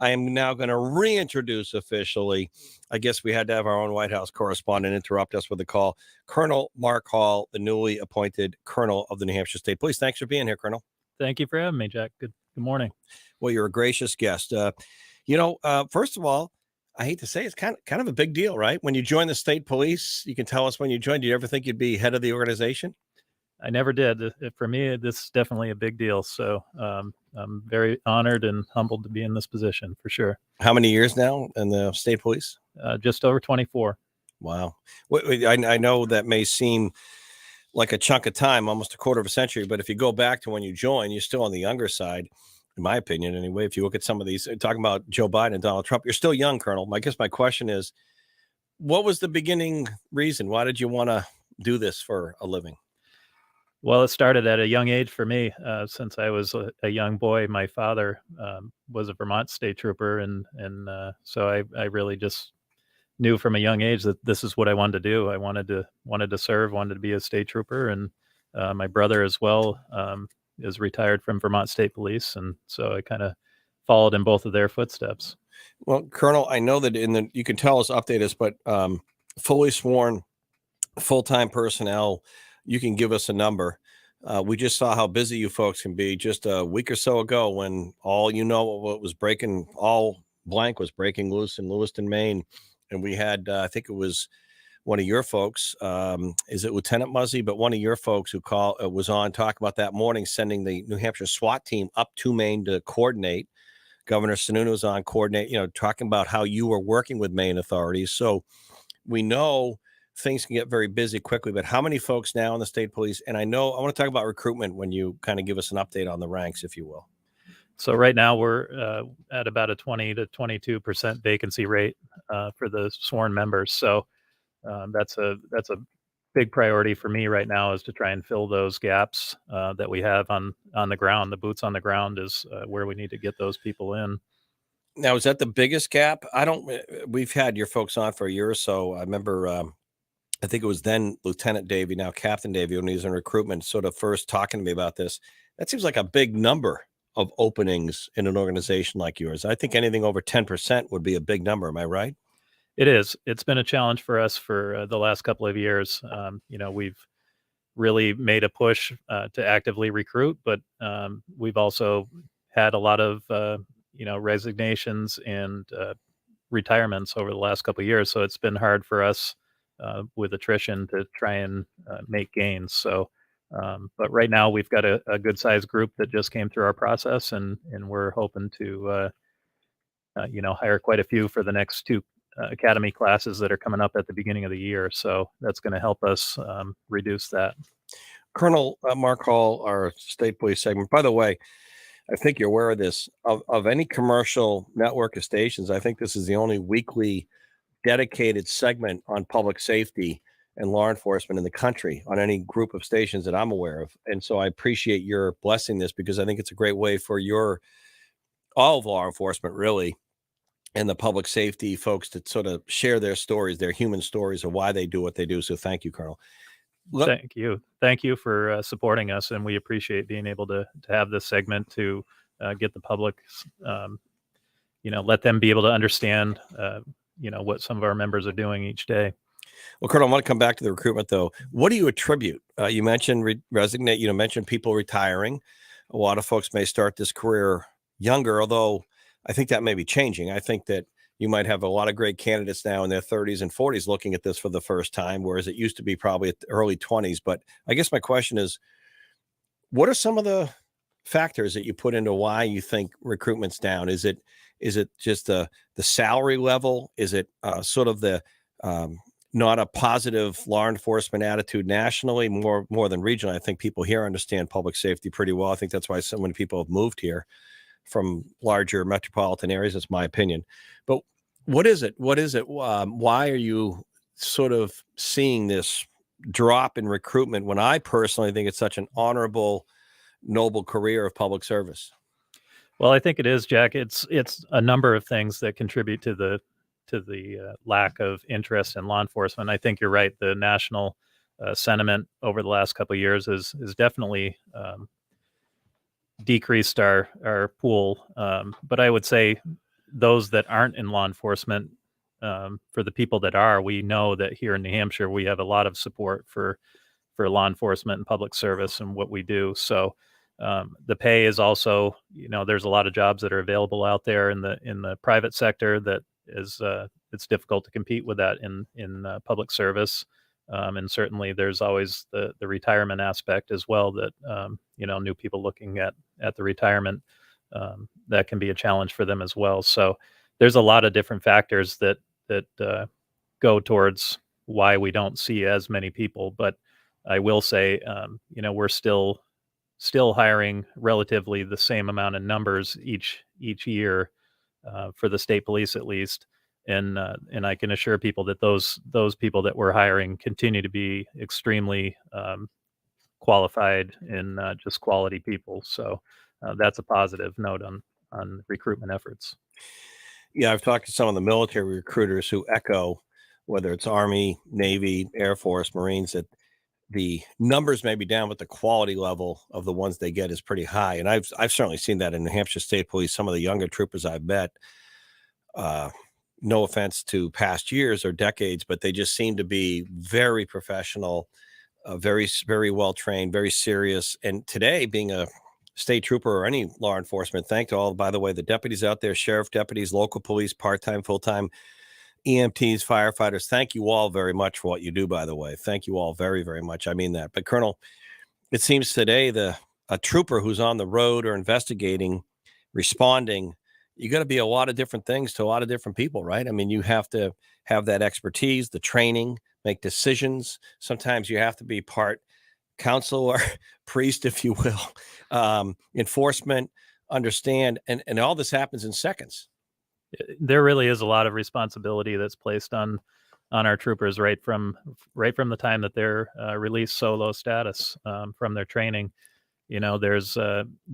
I am now going to reintroduce officially. I guess we had to have our own White House correspondent interrupt us with a call. Colonel Mark Hall, the newly appointed Colonel of the New Hampshire State Police. Thanks for being here, Colonel. Thank you for having me, Jack. Good morning. Well, you're a gracious guest. First of all, I hate to say it's kind of a big deal, right? When you join the state police, you can tell us when you joined. Did you ever think you'd be head of the organization? I never did. For me, this is definitely a big deal. So I'm very honored and humbled to be in this position for sure. How many years now in the state police? Just over 24. Wow. I know that may seem like a chunk of time, almost a quarter of a century, but if you go back to when you joined, you're still on the younger side, in my opinion, anyway. If you look at some of these, talking about Joe Biden and Donald Trump, you're still young, Colonel. I guess my question is, what was the beginning reason? Why did you want to do this for a living? Well, it started at a young age for me. Since I was a young boy, my father was a Vermont state trooper, and so I really just knew from a young age that this is what I wanted to do. I wanted to serve, wanted to be a state trooper, and my brother as well is retired from Vermont State Police, and so I kind of followed in both of their footsteps. Well, Colonel, I know that you can tell us, update us, but fully sworn, full-time personnel, you can give us a number. We just saw how busy you folks can be just a week or so ago when what was breaking, all blank was breaking loose in Lewiston, Maine. And we had, I think it was one of your folks, is it Lieutenant Muzzy? But one of your folks who was on talking about that morning, sending the New Hampshire SWAT team up to Maine to coordinate. Governor Sununu was on coordinate, talking about how you were working with Maine authorities. So we know things can get very busy quickly, but how many folks now in the state police? And I want to talk about recruitment when you kind of give us an update on the ranks, if you will. So right now we're at about a 20 to 22% vacancy rate for the sworn members. So that's a big priority for me right now, is to try and fill those gaps that we have on the ground. The boots on the ground is where we need to get those people in. Now, is that the biggest gap? We've had your folks on for a year or so. I remember, I think it was then Lieutenant Davey, now Captain Davey, when he was in recruitment, sort of first talking to me about this. That seems like a big number of openings in an organization like yours. I think anything over 10% would be a big number. Am I right? It is. It's been a challenge for us for the last couple of years. We've really made a push to actively recruit, but we've also had a lot of, resignations and retirements over the last couple of years. So it's been hard for us with attrition to try and make gains. So, but right now we've got a good sized group that just came through our process, and we're hoping to, hire quite a few for the next two academy classes that are coming up at the beginning of the year. So that's going to help us reduce that. Colonel Mark Hall, our state police segment. By the way, I think you're aware of this. Of any commercial network of stations, I think this is the only weekly dedicated segment on public safety and law enforcement in the country on any group of stations that I'm aware of. And so I appreciate your blessing this, because I think it's a great way for all of law enforcement, really, and the public safety folks to sort of share their stories, their human stories of why they do what they do. So thank you, Colonel. Thank you. Thank you for supporting us. And we appreciate being able to have this segment to get the public, let them be able to understand, what some of our members are doing each day. Well, Colonel, I want to come back to the recruitment, though. What do you attribute? You mentioned mentioned people retiring. A lot of folks may start this career younger, although I think that may be changing. I think that you might have a lot of great candidates now in their 30s and 40s looking at this for the first time, whereas it used to be probably at the early 20s. But I guess my question is, what are some of the factors that you put into why you think recruitment's down? Is it just the salary level? Is it sort of the not a positive law enforcement attitude nationally, more than regionally? I think people here understand public safety pretty well. I think that's why so many people have moved here from larger metropolitan areas. That's my opinion. But what is it? Why are you sort of seeing this drop in recruitment when I personally think it's such an honorable, noble career of public service? Well, I think it is, Jack. It's a number of things that contribute to the lack of interest in law enforcement. I think you're right. The national sentiment over the last couple of years is definitely decreased our pool. But I would say those that aren't in law enforcement, for the people that are, we know that here in New Hampshire we have a lot of support for law enforcement and public service and what we do. So the pay is also, there's a lot of jobs that are available out there in the private sector that is it's difficult to compete with that in public service. And certainly there's always the retirement aspect as well that new people looking at the retirement, that can be a challenge for them as well. So there's a lot of different factors that go towards why we don't see as many people. But I will say, we're still hiring relatively the same amount of numbers each year, for the state police at least. And I can assure people that those people that we're hiring continue to be extremely qualified and just quality people. So that's a positive note on recruitment efforts. Yeah, I've talked to some of the military recruiters who echo, whether it's Army, Navy, Air Force, Marines, that the numbers may be down, but the quality level of the ones they get is pretty high. And I've certainly seen that in New Hampshire State Police. Some of the younger troopers I've met, uh, no offense to past years or decades, but they just seem to be very professional, very well trained, very serious. And today, being a state trooper or any law enforcement, thank to all, by the way, the deputies out there, sheriff deputies, local police, part time, full time, EMTs, firefighters. Thank you all very much for what you do, by the way. Thank you all very, very much. I mean that. But Colonel, it seems today a trooper who's on the road or investigating, responding, you got to be a lot of different things to a lot of different people, right? I mean, you have to have that expertise, the training, make decisions. Sometimes you have to be part counselor, priest, if you will, enforcement, understand, and all this happens in seconds. There really is a lot of responsibility that's placed on our troopers right from the time that they're released solo status, from their training. There's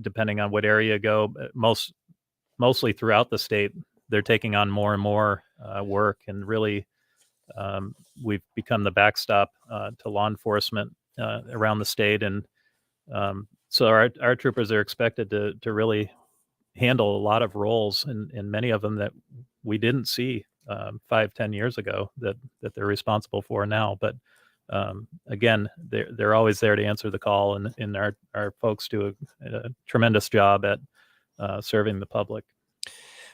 depending on what area you go, mostly throughout the state, they're taking on more and more work, and really, we've become the backstop to law enforcement around the state. And so our troopers are expected to really handle a lot of roles, and many of them that we didn't see 5, 10 years ago that they're responsible for now. But again, they're always there to answer the call, and our folks do a tremendous job at serving the public.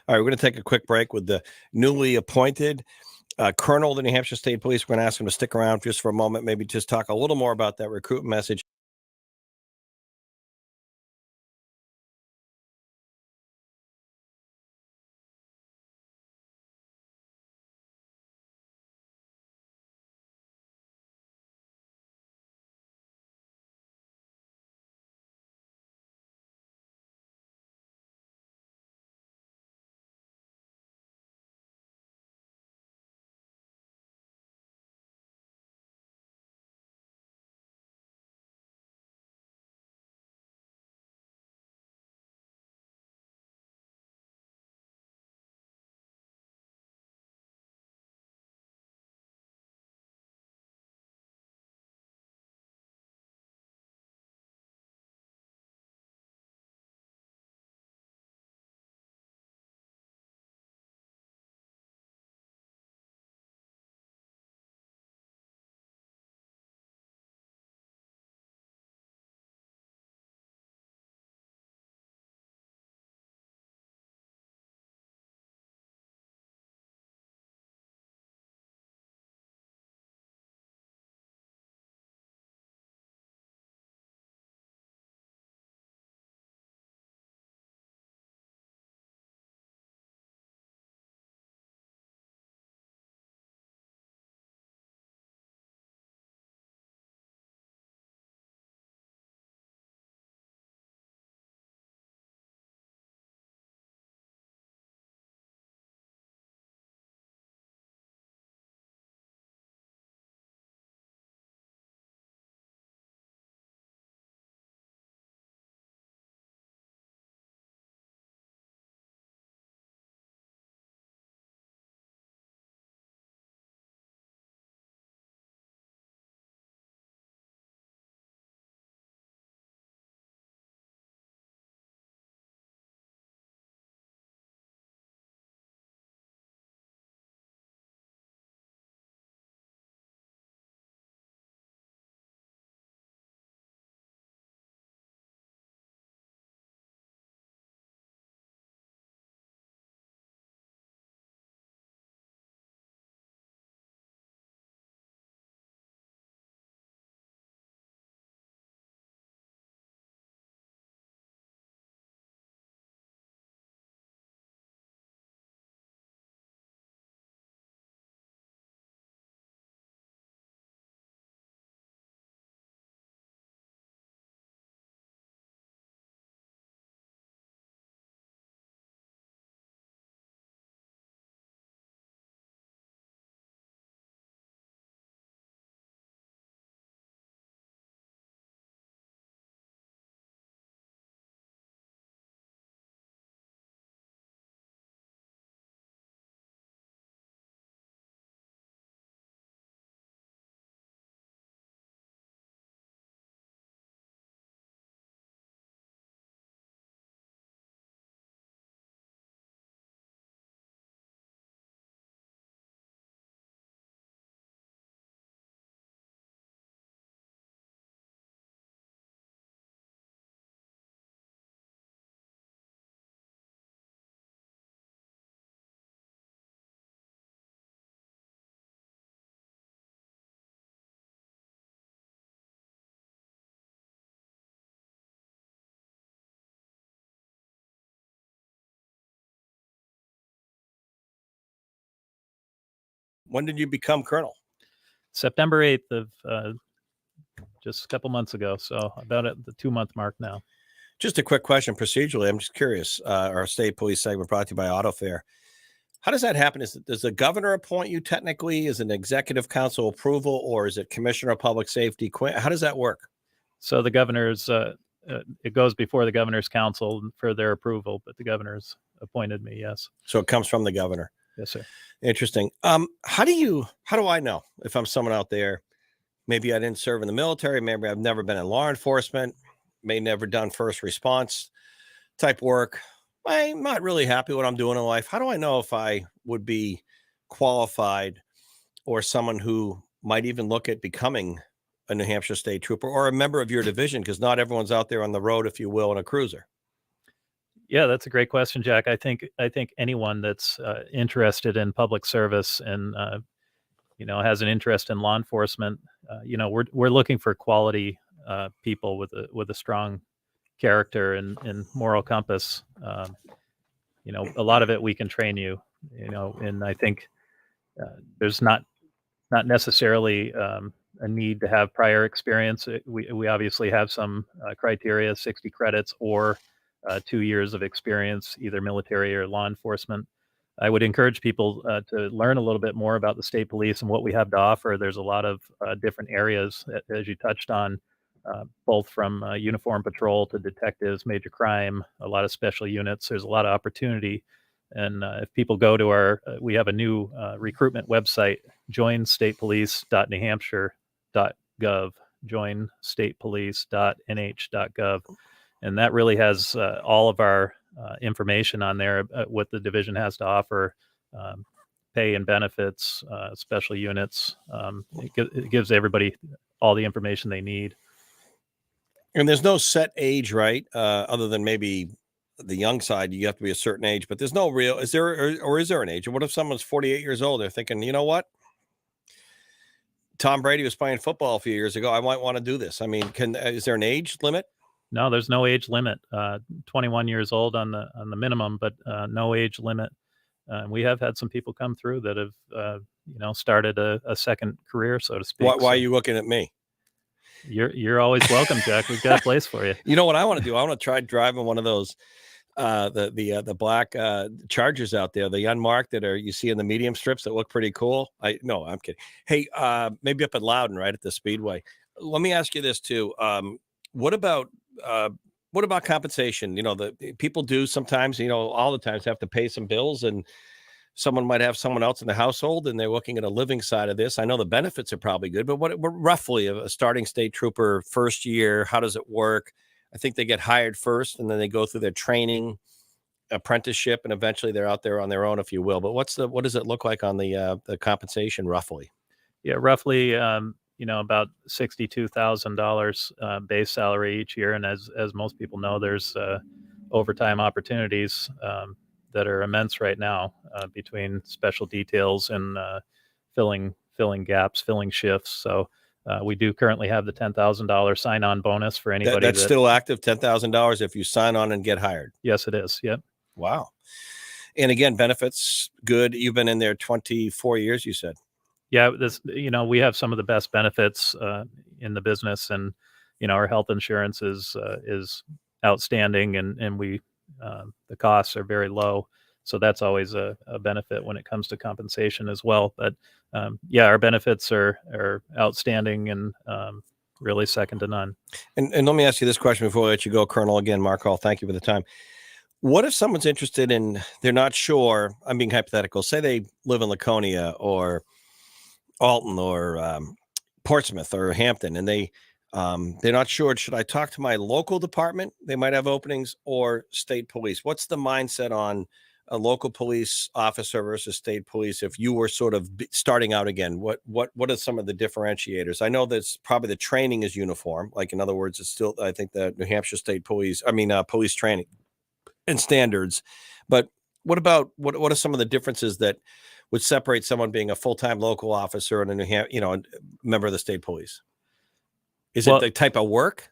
All right, we're going to take a quick break with the newly appointed Colonel of the New Hampshire State Police. We're going to ask him to stick around just for a moment, maybe just talk a little more about that recruitment message. When did you become colonel? September 8th of just a couple months ago. So about at the 2-month mark now. Just a quick question procedurally. I'm just curious. Our state police segment brought to you by AutoFair. How does that happen? Does the governor appoint you technically? Is it an executive council approval, or is it commissioner of public safety? How does that work? So the governor's, it goes before the governor's council for their approval, but the governor's appointed me. Yes. So it comes from the governor. Yes, sir. Interesting. How do I know if I'm someone out there? Maybe I didn't serve in the military. Maybe I've never been in law enforcement. May never done first response type work. I'm not really happy what I'm doing in life. How do I know if I would be qualified or someone who might even look at becoming a New Hampshire state trooper or a member of your division? Because not everyone's out there on the road, if you will, in a cruiser. Yeah, that's a great question, Jack. I think anyone that's interested in public service and has an interest in law enforcement, we're looking for quality people with a strong character and moral compass. A lot of it we can train you, and I think there's not necessarily a need to have prior experience. We obviously have some criteria, 60 credits or 2 years of experience, either military or law enforcement. I would encourage people to learn a little bit more about the state police and what we have to offer. There's a lot of different areas, as you touched on, both from uniform patrol to detectives, major crime, a lot of special units. There's a lot of opportunity. And if people go to we have a new recruitment website, joinstatepolice.newhampshire.gov, joinstatepolice.nh.gov. And that really has all of our information on there, what the division has to offer, pay and benefits, special units. It gives everybody all the information they need. And there's no set age, right? Other than maybe the young side, you have to be a certain age, but there's no real, is there, or is there an age? Or what if someone's 48 years old? They're thinking, you know what? Tom Brady was playing football a few years ago. I might want to do this. I mean, is there an age limit? No, there's no age limit. 21 years old on the minimum, but no age limit. We have had some people come through that have, started a second career, so to speak. Why are you looking at me? You're always welcome, Jack. We've got a place for you. You know what I want to do? I want to try driving one of those, the black Chargers out there, the unmarked that you see in the medium strips that look pretty cool. No, I'm kidding. Hey, maybe up at Loudon, right at the Speedway. Let me ask you this too. What about compensation? The people do sometimes, all the times have to pay some bills, and someone might have someone else in the household and they're looking at a living side of this. I know the benefits are probably good, but what roughly a starting state trooper first year, how does it work? I think they get hired first and then they go through their training, apprenticeship, and eventually they're out there on their own, if you will. But what does it look like on the compensation roughly? Yeah, roughly, about $62,000 base salary each year. And as most people know, there's overtime opportunities that are immense right now between special details and filling gaps, filling shifts. So we do currently have the $10,000 sign-on bonus for anybody. That's still active, $10,000 if you sign on and get hired. Yes, it is. Yep. Wow. And again, benefits good. You've been in there 24 years, you said. Yeah, we have some of the best benefits in the business, and our health insurance is outstanding, and we the costs are very low, so that's always a benefit when it comes to compensation as well. But our benefits are outstanding and really second to none. And let me ask you this question before I let you go, Colonel. Again, Mark Hall, thank you for the time. What if someone's interested in, they're not sure, I'm being hypothetical, say they live in Laconia or Alton or Portsmouth or Hampton, and they're not sure, should I talk to my local department? They might have openings, or state police. What's the mindset on a local police officer versus state police if you were sort of starting out again? What are some of the differentiators? I know that's probably the training is uniform. Like, in other words, it's still, I think, the New Hampshire State Police, police training and standards. But what about what are some of the differences that would separate someone being a full-time local officer and a member of the state police? Is it the type of work?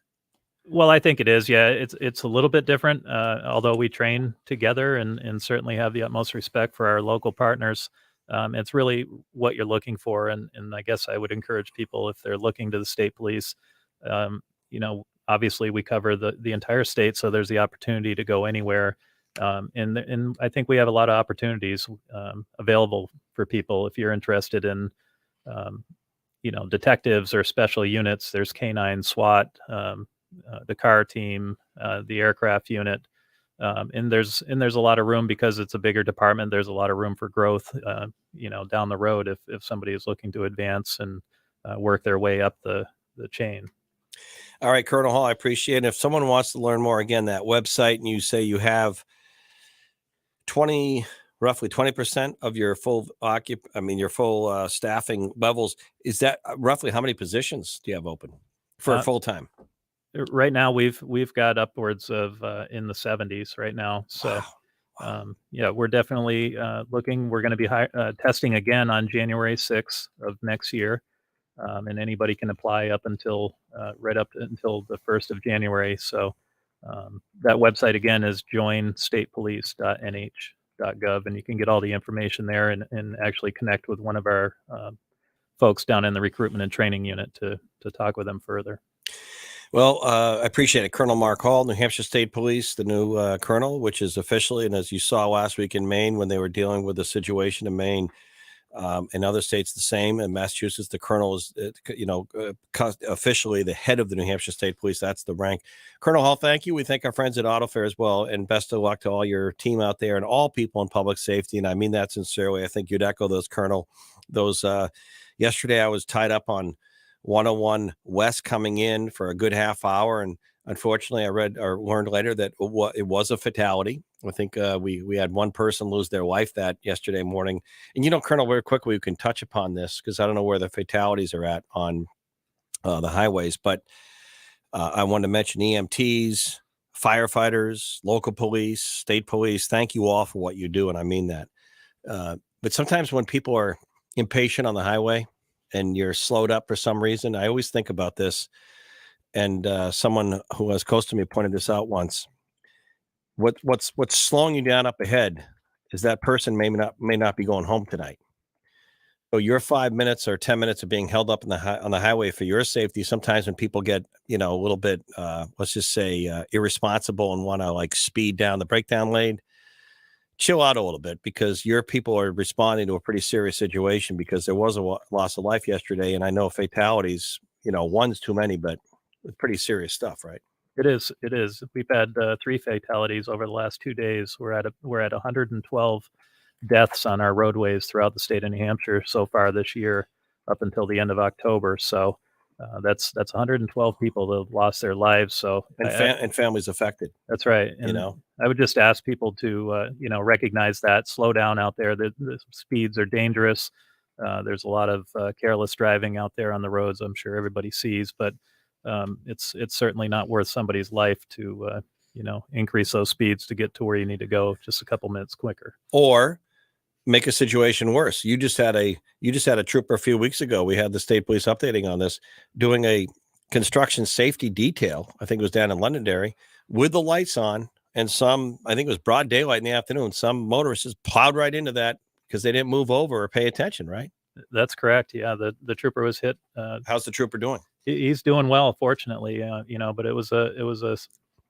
Well, I think it is. Yeah, it's a little bit different, although we train together and certainly have the utmost respect for our local partners. It's really what you're looking for, and I guess I would encourage people, if they're looking to the state police, obviously we cover the entire state, so there's the opportunity to go anywhere. And I think we have a lot of opportunities available for people if you're interested in, um, detectives or special units. There's K-9 SWAT, the car team, the aircraft unit. And there's a lot of room because it's a bigger department. There's a lot of room for growth, down the road if somebody is looking to advance and work their way up the chain. All right, Colonel Hall, I appreciate it. If someone wants to learn more, again, that website, and you say you have roughly 20% of your full staffing levels, is that roughly how many positions do you have open for full time? Right now, we've got upwards of in the 70s right now. So, Wow. yeah, we're definitely looking. We're going to be testing again on January 6th of next year, and anybody can apply up until the 1st of January. So, that website again is joinstatepolice.nh.gov, and you can get all the information there and actually connect with one of our folks down in the recruitment and training unit to talk with them further. Well, I appreciate it. Colonel Mark Hall, New Hampshire State Police, the new colonel, which is officially, and as you saw last week in Maine, when they were dealing with the situation in Maine, in other states the same. In Massachusetts, the colonel is, officially the head of the New Hampshire State Police. That's the rank. Colonel Hall, thank you. We thank our friends at AutoFair as well, and best of luck to all your team out there and all people in public safety. And I mean that sincerely. I think you'd echo those, Colonel. Yesterday I was tied up on 101 West coming in for a good half hour, and unfortunately I learned later that it was a fatality. I think we had one person lose their life that yesterday morning. And Colonel, very quickly, we can touch upon this because I don't know where the fatalities are at on the highways, but I wanted to mention EMTs, firefighters, local police, state police. Thank you all for what you do, and I mean that. But sometimes when people are impatient on the highway and you're slowed up for some reason, I always think about this. And someone who was close to me pointed this out once. What's slowing you down up ahead is that person may not be going home tonight. So your 5 minutes or 10 minutes of being held up on the highway for your safety. Sometimes when people get a little bit let's just say irresponsible and want to like speed down the breakdown lane, chill out a little bit, because your people are responding to a pretty serious situation, because there was a loss of life yesterday, and I know fatalities, one's too many, but it's pretty serious stuff, right? It is. It is. We've had 3 fatalities over the last 2 days. We're at 112 deaths on our roadways throughout the state of New Hampshire so far this year, up until the end of October. So that's 112 people that have lost their lives. So and families affected. That's right. And I would just ask people to recognize that, slow down out there. The speeds are dangerous. There's a lot of careless driving out there on the roads. I'm sure everybody sees, but it's certainly not worth somebody's life to increase those speeds to get to where you need to go just a couple minutes quicker, or make a situation worse. You just had a trooper a few weeks ago. We had the state police updating on this, doing a construction safety detail. I think it was down in Londonderry with the lights on, and I think it was broad daylight in the afternoon. Some motorists just plowed right into that because they didn't move over or pay attention. Right? That's correct. Yeah, the trooper was hit. How's the trooper doing? He's doing well, fortunately. But it was a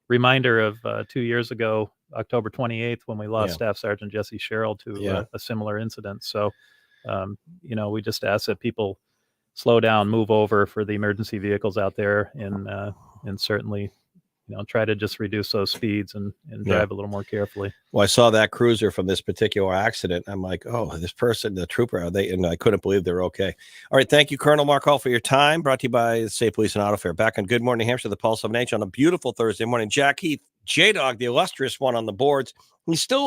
reminder of 2 years ago, October 28th, when we lost Staff Sergeant Jesse Sherrill to a similar incident. So, we just ask that people slow down, move over for the emergency vehicles out there, and certainly, try to just reduce those speeds and drive a little more carefully. Well, I saw that cruiser from this particular accident. I'm like, oh, this person, the trooper, and I couldn't believe they're okay. All right. Thank you, Colonel Mark Hall, for your time. Brought to you by the State Police and AutoFair. Back on Good Morning New Hampshire, the Pulse of Nature on a beautiful Thursday morning. Jack Heath, J-Dog, the illustrious one on the boards. He's still